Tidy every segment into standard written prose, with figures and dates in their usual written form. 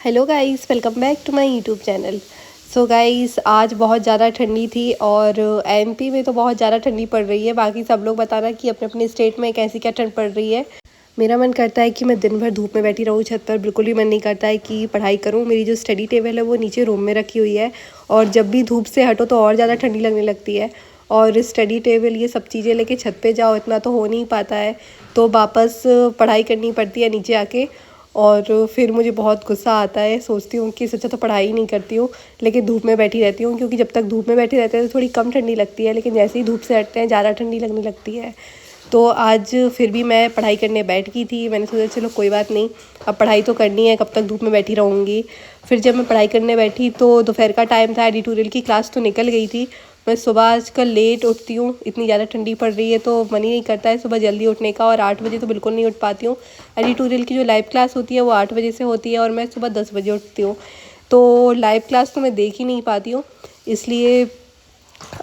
Hello guys, welcome back to my YouTube channel. So guys, आज बहुत ज़्यादा ठंडी थी और एमपी में तो बहुत ज़्यादा ठंडी पड़ रही है। बाकी सब लोग बताना कि अपने अपने स्टेट में कैसी क्या ठंड पड़ रही है। मेरा मन करता है कि मैं दिन भर धूप में बैठी रहूँ छत पर, बिल्कुल भी मन नहीं करता है कि पढ़ाई करूँ। मेरी जो स्टडी टेबल है वो नीचे रूम में रखी हुई है और जब भी धूप से हटो तो और ज़्यादा ठंडी लगने लगती है। और स्टडी टेबल ये सब चीज़ें लेके छत पे जाओ, इतना तो हो नहीं पाता है, तो वापस पढ़ाई करनी पड़ती है नीचे आके। और फिर मुझे बहुत गुस्सा आता है, सोचती हूँ कि इससे अच्छा तो पढ़ाई ही नहीं करती हूँ, लेकिन धूप में बैठी रहती हूँ। क्योंकि जब तक धूप में बैठे रहते हैं तो थोड़ी कम ठंडी लगती है, लेकिन जैसे ही धूप से हटते हैं ज़्यादा ठंडी लगने लगती है। तो आज फिर भी मैं पढ़ाई करने बैठ गई थी। मैंने सोचा चलो कोई बात नहीं, अब पढ़ाई तो करनी है, कब तक धूप में बैठी रहूँगी। फिर जब मैं पढ़ाई करने बैठी तो दोपहर का टाइम था, एडिटोरियल की क्लास तो निकल गई थी। मैं सुबह आजकल लेट उठती हूँ, इतनी ज़्यादा ठंडी पड़ रही है तो मन ही नहीं करता है सुबह जल्दी उठने का, और 8 बजे तो बिल्कुल नहीं उठ पाती हूँ। एडिटोरियल की जो लाइव क्लास होती है वो 8 बजे से होती है और मैं सुबह 10 बजे उठती हूँ, तो लाइव क्लास तो मैं देख ही नहीं पाती हूँ। इसलिए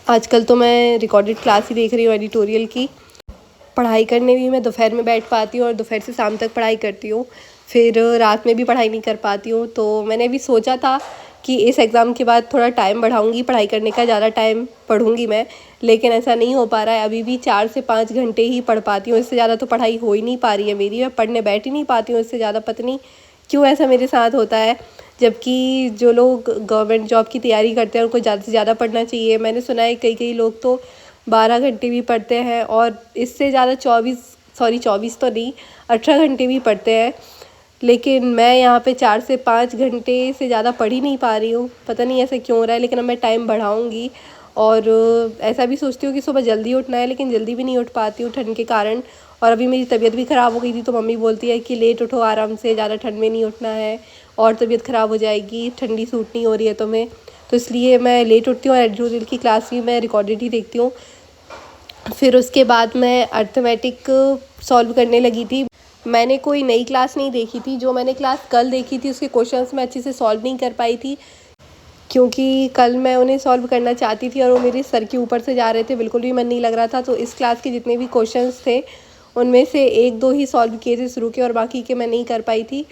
आजकल तो मैं रिकॉर्डेड क्लास ही देख रही हूँ एडिटोरियल की। पढ़ाई करने भी मैं दोपहर में बैठ पाती हूँ और दोपहर से शाम तक पढ़ाई करती हूँ, फिर रात में भी पढ़ाई नहीं कर पाती हूँ। तो मैंने भी सोचा था कि इस एग्ज़ाम के बाद थोड़ा टाइम बढ़ाऊँगी पढ़ाई करने का, ज़्यादा टाइम पढ़ूँगी मैं, लेकिन ऐसा नहीं हो पा रहा है। अभी भी 4 से 5 घंटे ही पढ़ पाती हूँ, इससे ज़्यादा तो पढ़ाई हो ही नहीं पा रही है मेरी। मैं पढ़ने बैठ ही नहीं पाती हूँ इससे ज़्यादा, पता नहीं क्यों ऐसा मेरे साथ होता है। जबकि जो लोग गवर्नमेंट जॉब की तैयारी करते हैं उनको ज़्यादा से ज़्यादा पढ़ना चाहिए। मैंने सुना है कई कई लोग तो 12 घंटे भी पढ़ते हैं और इससे ज़्यादा 24 तो नहीं, 18 घंटे भी पढ़ते हैं। लेकिन मैं यहाँ पे 4 से 5 घंटे से ज़्यादा पढ़ ही नहीं पा रही हूँ, पता नहीं ऐसा क्यों हो रहा है। लेकिन अब मैं टाइम बढ़ाऊँगी और ऐसा भी सोचती हूँ कि सुबह जल्दी उठना है, लेकिन जल्दी भी नहीं उठ पाती हूँ ठंड के कारण। और अभी मेरी तबीयत भी ख़राब हो गई थी तो मम्मी बोलती है कि लेट उठो आराम से, ज़्यादा ठंड में नहीं उठना है और तबीयत ख़राब हो जाएगी, ठंडी सूट नहीं हो रही है तुम्हें। तो इसलिए मैं लेट उठती हूँ और एडिटोरियल की क्लास भी मैं रिकॉर्डेड ही देखती हूँ। फिर उसके बाद मैं अर्थमेटिक सॉल्व करने लगी थी। मैंने कोई नई क्लास नहीं देखी थी, जो मैंने क्लास कल देखी थी उसके क्वेश्चंस मैं अच्छे से सॉल्व नहीं कर पाई थी, क्योंकि कल मैं उन्हें सॉल्व करना चाहती थी और वो मेरे सर के ऊपर से जा रहे थे, बिल्कुल भी मन नहीं लग रहा था। तो इस क्लास के जितने भी क्वेश्चंस थे उनमें से 1-2 ही सॉल्व किए थे शुरू के, और बाकी के मैं नहीं कर पाई थी।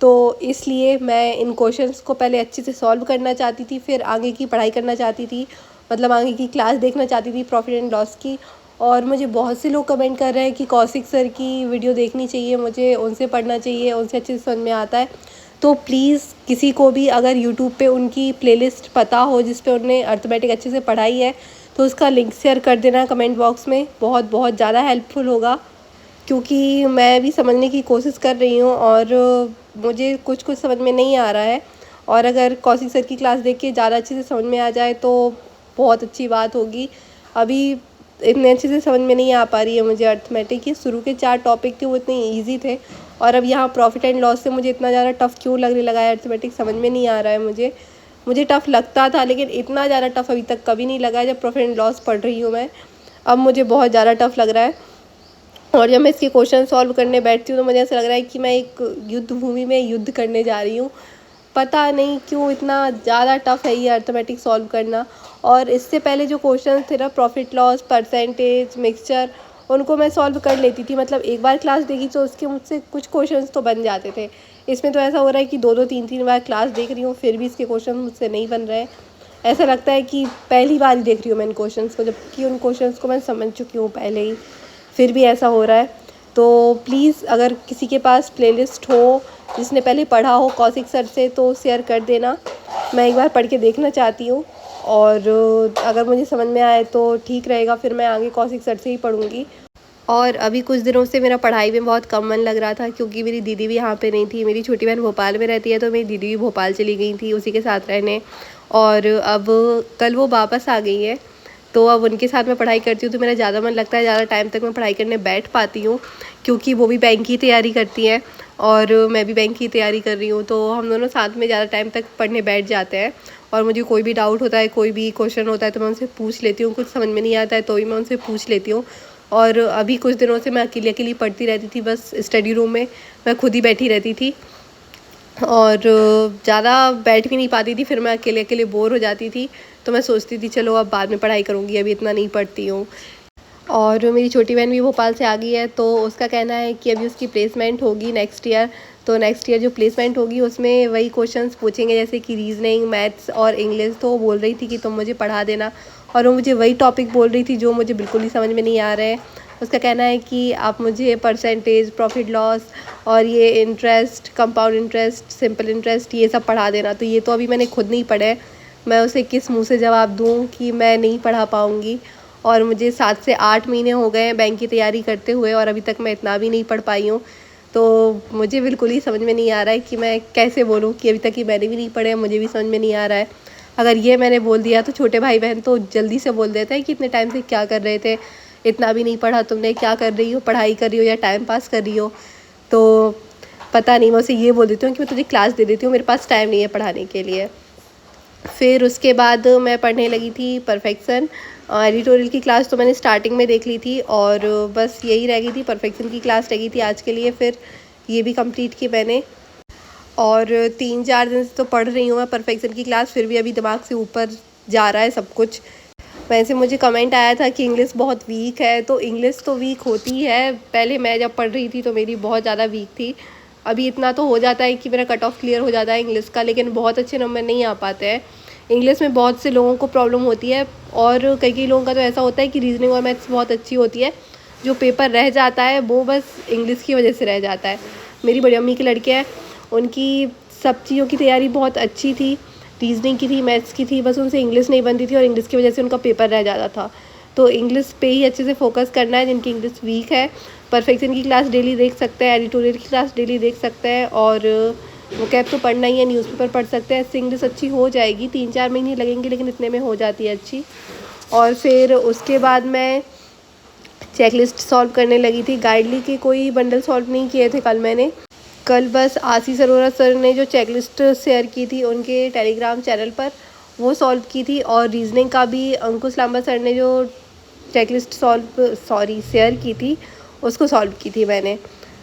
तो इसलिए मैं इन क्वेश्चंस को पहले अच्छे से सॉल्व करना चाहती थी, फिर आगे की पढ़ाई करना चाहती थी, मतलब आगे की क्लास देखना चाहती थी प्रॉफिट एंड लॉस की। और मुझे बहुत से लोग कमेंट कर रहे हैं कि कौशिक सर की वीडियो देखनी चाहिए, मुझे उनसे पढ़ना चाहिए, उनसे अच्छे से समझ में आता है। तो प्लीज़ किसी को भी अगर यूट्यूब पे उनकी प्लेलिस्ट पता हो जिस पे उन्होंने अर्थमेटिक अच्छे से पढ़ाई है, तो उसका लिंक शेयर कर देना कमेंट बॉक्स में, बहुत बहुत ज़्यादा हेल्पफुल होगा। क्योंकि मैं भी समझने की कोशिश कर रही हूँ और मुझे कुछ कुछ समझ में नहीं आ रहा है, और अगर कौशिक सर की क्लास देख के ज़्यादा अच्छे से समझ में आ जाए तो बहुत अच्छी बात होगी। अभी इतने अच्छे से समझ में नहीं आ पा रही है मुझे अर्थमेटिक की। शुरू के 4 टॉपिक थे वो इतने ईजी थे, और अब यहाँ प्रॉफिट एंड लॉस से मुझे इतना ज़्यादा टफ़ क्यों लगने लगा है अर्थमेटिक, समझ में नहीं आ रहा है मुझे टफ़ लगता था लेकिन इतना ज़्यादा टफ़ अभी तक कभी नहीं लगा है जब प्रॉफिट एंड लॉस पढ़ रही हूँ मैं। अब मुझे बहुत ज़्यादा टफ़ लग रहा है, और जब मैं इसके क्वेश्चन सॉल्व करने बैठती हूँ तो मुझे ऐसा लग रहा है कि मैं एक युद्ध भूमि में युद्ध करने जा रही हूँ। पता नहीं क्यों इतना ज़्यादा टफ़ है ये अर्थमेटिक सॉल्व करना। और इससे पहले जो क्वेश्चन थे ना, प्रॉफिट लॉस, परसेंटेज, मिक्सचर, उनको मैं सॉल्व कर लेती थी, मतलब एक बार क्लास देखी तो उसके मुझसे कुछ क्वेश्चंस तो बन जाते थे। इसमें तो ऐसा हो रहा है कि 2-2 3-3 बार क्लास देख रही हूँ फिर भी इसके क्वेश्चन मुझसे नहीं बन रहे हैं। ऐसा लगता है कि पहली बार ही देख रही हूँ मैं इन क्वेश्चंस को, जबकि उन क्वेश्चंस को मैं समझ चुकी हूँ पहले ही, फिर भी ऐसा हो रहा है। तो प्लीज़ अगर किसी के पास प्लेलिस्ट हो जिसने पहले पढ़ा हो कौशिक सर से तो शेयर कर देना, मैं एक बार पढ़ के देखना चाहती हूँ। और अगर मुझे समझ में आए तो ठीक रहेगा, फिर मैं आगे कौशिक सर से ही पढ़ूँगी। और अभी कुछ दिनों से मेरा पढ़ाई में बहुत कम मन लग रहा था, क्योंकि मेरी दीदी भी यहाँ पे नहीं थी। मेरी छोटी बहन भोपाल में रहती है तो मेरी दीदी भी भोपाल चली गई थी उसी के साथ रहने, और अब कल वो वापस आ गई है, तो अब उनके साथ मैं पढ़ाई करती हूँ तो मेरा ज़्यादा मन लगता है, ज़्यादा टाइम तक मैं पढ़ाई करने बैठ पाती हूँ, क्योंकि वो भी बैंक की तैयारी करती हैं और मैं भी बैंक की तैयारी कर रही हूँ, तो हम दोनों साथ में ज़्यादा टाइम तक पढ़ने बैठ जाते हैं। और मुझे कोई भी डाउट होता है, कोई भी क्वेश्चन होता है तो मैं उनसे पूछ लेती हूँ, कुछ समझ में नहीं आता है तो भी मैं उनसे पूछ लेती हूँ। और अभी कुछ दिनों से मैं अकेली अकेली पढ़ती रहती थी, बस स्टडी रूम में मैं खुद ही बैठी रहती थी और ज़्यादा बैठ भी नहीं पाती थी, फिर मैं अकेले अकेले बोर हो जाती थी। तो मैं सोचती थी चलो अब बाद में पढ़ाई करूँगी, अभी इतना नहीं पढ़ती हूँ। और मेरी छोटी बहन भी भोपाल से आ गई है, तो उसका कहना है कि अभी उसकी प्लेसमेंट होगी नेक्स्ट ईयर, तो नेक्स्ट ईयर जो प्लेसमेंट होगी उसमें वही क्वेश्चंस पूछेंगे, जैसे कि रीजनिंग, मैथ्स और इंग्लिश। तो वो बोल रही थी कि तुम मुझे पढ़ा देना, और वो मुझे वही टॉपिक बोल रही थी जो मुझे बिल्कुल ही समझ में नहीं आ रहे हैं। उसका कहना है कि आप मुझे परसेंटेज, प्रॉफिट लॉस और ये interest, compound interest, simple interest, ये सब पढ़ा देना। तो ये तो अभी मैंने खुद नहीं पढ़े, मैं उसे किस मुंह से जवाब दूँ कि मैं नहीं पढ़ा पाऊँगी। और मुझे 7 से 8 महीने हो गए हैं बैंक की तैयारी करते हुए, और अभी तक मैं इतना भी नहीं पढ़ पाई हूँ। तो मुझे बिल्कुल ही समझ में नहीं आ रहा है कि मैं कैसे बोलूँ कि अभी तक ही मैंने भी नहीं पढ़े, मुझे भी समझ में नहीं आ रहा है। अगर ये मैंने बोल दिया तो छोटे भाई बहन तो जल्दी से बोल देते हैं कि इतने टाइम से क्या कर रहे थे, इतना भी नहीं पढ़ा तुमने, क्या कर रही हो, पढ़ाई कर रही हो या टाइम पास कर रही हो। तो पता नहीं, मैं उसे ये बोल देती हूँ कि मैं तुझे क्लास दे देती हूँ, मेरे पास टाइम नहीं है पढ़ाने के लिए। फिर उसके बाद मैं पढ़ने लगी थी परफेक्शन। एडिटोरियल की क्लास तो मैंने स्टार्टिंग में देख ली थी, और बस यही रह गई थी, परफेक्शन की क्लास रह गई थी आज के लिए। फिर ये भी कंप्लीट की मैंने, और 3-4 दिन से तो पढ़ रही हूँ मैं परफेक्शन की क्लास, फिर भी अभी दिमाग से ऊपर जा रहा है सब कुछ। वैसे मुझे कमेंट आया था कि इंग्लिश बहुत वीक है, तो इंग्लिश तो वीक होती है। पहले मैं जब पढ़ रही थी तो मेरी बहुत ज़्यादा वीक थी। अभी इतना तो हो जाता है कि मेरा कट ऑफ क्लियर हो जाता है इंग्लिश का, लेकिन बहुत अच्छे नंबर नहीं आ पाते हैं। इंग्लिश में बहुत से लोगों को प्रॉब्लम होती है, और कई कई लोगों का तो ऐसा होता है कि रीजनिंग और मैथ्स बहुत अच्छी होती है, जो पेपर रह जाता है वो बस इंग्लिश की वजह से रह जाता है। मेरी बड़ी अम्मी की लड़के हैं, उनकी सब चीज़ों की तैयारी बहुत अच्छी थी, रीजनिंग की थी, मैथ्स की थी, बस उनसे इंग्लिश नहीं बनती थी, और इंग्लिश की वजह से उनका पेपर रह जाता था। तो इंग्लिश पे ही अच्छे से फोकस करना है जिनकी इंग्लिश वीक है। परफेक्शन की क्लास डेली देख सकते हैं, एडिटोरियल की क्लास डेली देख सकते हैं, और वोकैब तो पढ़ना ही है, न्यूज़पेपर पढ़ सकते हैं। इससे इंग्लिश अच्छी हो जाएगी, 3-4 महीने लगेंगे, लेकिन इतने में हो जाती है अच्छी। और फिर उसके बाद मैं चेकलिस्ट सॉल्व करने लगी थी। गाइडली के कोई बंडल सॉल्व नहीं किए थे कल मैंने। कल बस आशीष अरोरा सर ने जो चेकलिस्ट शेयर की थी उनके टेलीग्राम चैनल पर, वो सॉल्व की थी। और रीजनिंग का भी अंकुश लांबा सर ने जो चेकलिस्ट शेयर की थी, उसको सॉल्व की थी मैंने।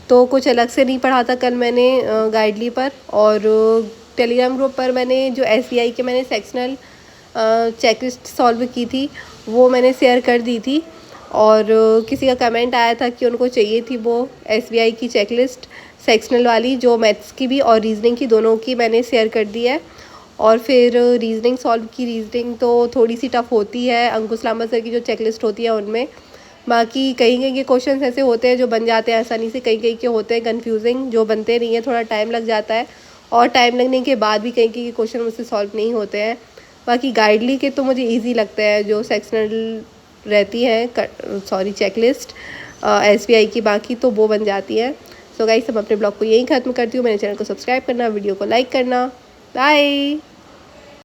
तो कुछ अलग से नहीं पढ़ा था कल मैंने गाइडली पर। और टेलीग्राम ग्रुप पर मैंने जो SBI के मैंने सेक्शनल चेकलिस्ट सॉल्व की थी वो मैंने शेयर कर दी थी। और किसी का कमेंट आया था कि उनको चाहिए थी वो SBI की चेकलिस्ट सेक्शनल वाली, जो मैथ्स की भी और रीजनिंग की दोनों की मैंने शेयर कर दी है। और फिर रीजनिंग सॉल्व की। रीजनिंग तो थोड़ी सी टफ होती है अंकुश लांबा सर की जो चेकलिस्ट होती है उनमें। बाकी कहीं कहीं के क्वेश्चन ऐसे होते हैं जो बन जाते हैं आसानी से, कहीं कहीं के होते हैं कन्फ्यूजिंग जो बनते नहीं हैं, थोड़ा टाइम लग जाता है। और टाइम लगने के बाद भी कहीं कहीं के क्वेश्चन मुझसे सॉल्व नहीं होते हैं। बाकी गाइडली के तो मुझे ईजी लगते हैं, जो सेक्शनल रहती है चेकलिस्ट SBI की, बाकी तो वो बन जाती है। सो गाइस, मैं अपने ब्लॉग को यहीं ख़त्म करती हूँ। मेरे चैनल को सब्सक्राइब करना, वीडियो को लाइक करना। बाय।